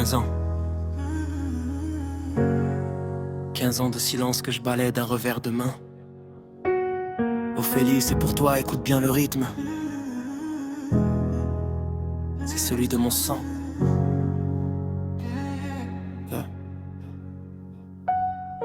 15 ans. 15 ans de silence que je balais d'un revers de main. Ophélie, c'est pour toi, écoute bien le rythme. C'est celui de mon sang.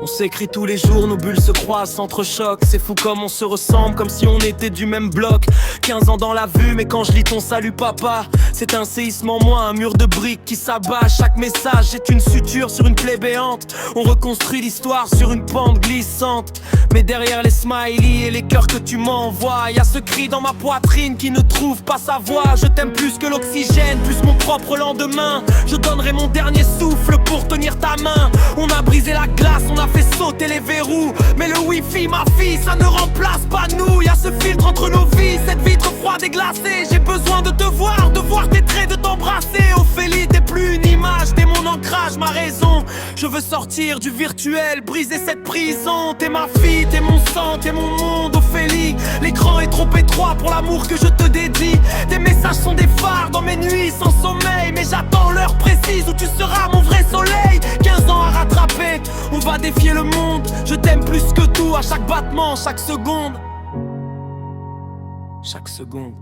On s'écrit tous les jours, nos bulles se croisent, s'entrechoquent. C'est fou comme on se ressemble, comme si on était du même bloc. 15 ans dans la vue, mais quand je lis ton salut papa, c'est un séisme en moi, un mur de briques qui s'abat. Chaque message est une suture sur une plaie béante. On reconstruit l'histoire sur une pente glissante. Mais derrière les smileys et les cœurs que tu m'envoies, y'a ce cri dans ma poitrine qui ne trouve pas sa voix. Je t'aime plus que l'oxygène, plus mon propre lendemain. Je donnerai mon dernier souffle pour tenir ta main. On a brisé la glace, on a fait sauter les verrous. Mais le wifi, ma fille, ça ne remplace pas nous. Y'a ce filtre entre nos vies, cette vitre froide et glacée. J'ai besoin de te voir tes traits, de t'embrasser. Ophélie, t'es plus une image, t'es mon ancrage, ma raison. Je veux sortir du virtuel, briser cette prison. T'es ma fille, t'es mon sang, t'es mon monde, Ophélie. L'écran est trop étroit pour l'amour que je te dédie. Tes messages sont des phares dans mes nuits sans sommeil. Mais j'attends l'heure précise où tu seras mon vrai soleil. 15 ans à rattraper, on va défier le monde. Je t'aime plus que tout, à chaque battement, chaque seconde. Chaque seconde.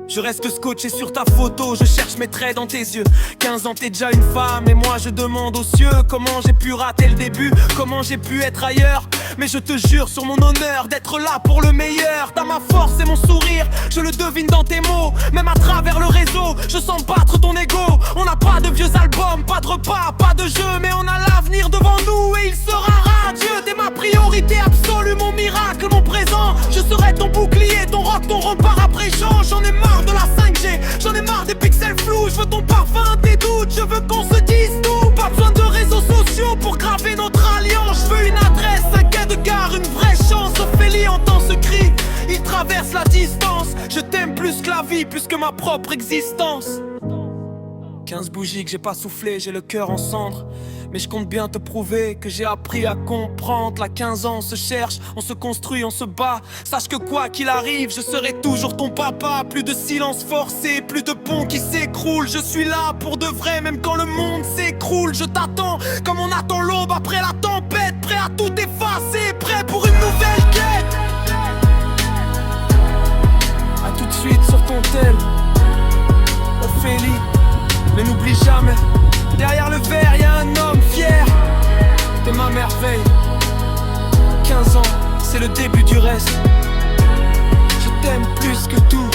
Je reste scotché sur ta photo, je cherche mes traits dans tes yeux. 15 ans t'es déjà une femme et moi je demande aux cieux comment j'ai pu rater le début, comment j'ai pu être ailleurs. Mais je te jure sur mon honneur d'être là pour le meilleur. T'as ma force et mon sourire, je le devine dans tes mots. Même à travers le réseau, je sens battre ton ego. On n'a pas de vieux albums, pas de repas, pas de jeu, mais on a l'avenir devant nous et il sera radieux. T'es ma priorité absolue, mon miracle, mon présent. Je serai ton bouclier, ton rock, ton rempart après champ. J'en ai marre de la 5G, j'en ai marre des pixels flous. Je veux ton parfum, tes doutes, je veux qu'on se dise tout. Pas besoin de réseaux sociaux pour graver notre alliance. Je veux une adresse, un quai de gare, une vraie chance. Ophélie entend ce cri, il traverse la distance. Je t'aime plus que la vie, plus que ma propre existence. 15 bougies que j'ai pas soufflé, j'ai le cœur en cendres. Mais je compte bien te prouver que j'ai appris à comprendre. La 15 ans on se cherche, on se construit, on se bat. Sache que quoi qu'il arrive, je serai toujours ton papa. Plus de silence forcé, plus de ponts qui s'écroulent. Je suis là pour de vrai, même quand le monde s'écroule. Je t'attends comme on attend l'aube après la tempête. Prêt à tout effacer, prêt pour une nouvelle quête. A tout de suite sur ton tel, Ophélie. Mais n'oublie jamais, derrière le verre y'a un homme fier. T'es ma merveille. 15 ans, c'est le début du reste. Je t'aime plus que tout.